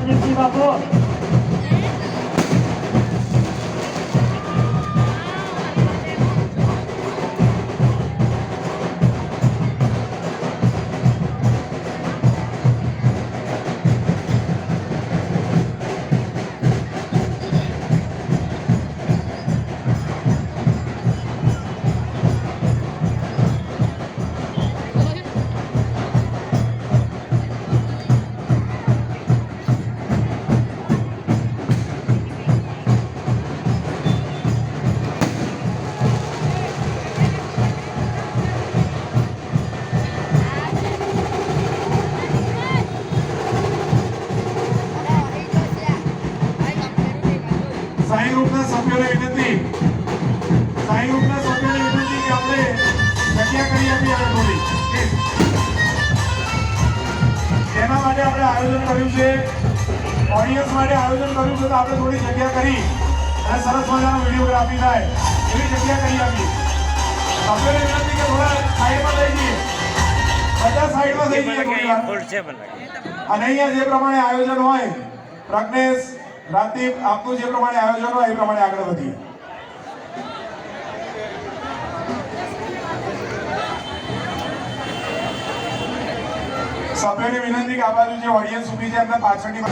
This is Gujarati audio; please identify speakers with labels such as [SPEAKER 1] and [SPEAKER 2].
[SPEAKER 1] પ્રદીપજી બાપુ
[SPEAKER 2] સાઈ ગ્રુપના સભ્યોને વિનંતી કે આપણે જગ્યા કરી આપીએ હવે થોડી એના માટે આપણે આયોજન કર્યું છે ઓડિયન્સ માટે આયોજન કર્યું છે તો આપણે થોડી જગ્યા કરી અને સરસ મજાનો વિડીયોગ્રાફી થાય એવી જગ્યા કરી આપીએ સભ્યોને વિનંતી કે થોડા સાઈડમાં લઈ જઈએ બધા સાઈડમાં થઈ જઈએ થોડી વાર અને અહીંયા જે પ્રમાણે આયોજન હોય પ્રજ્ઞેશ રાજદીપ આપનું જે પ્રમાણે આયોજન હોય એ પ્રમાણે આગળ વધીએ સભ્યોને વિનંતી કે આ બાજુ જે ઓડિયન્સ ઊભી છે એમને પાછળની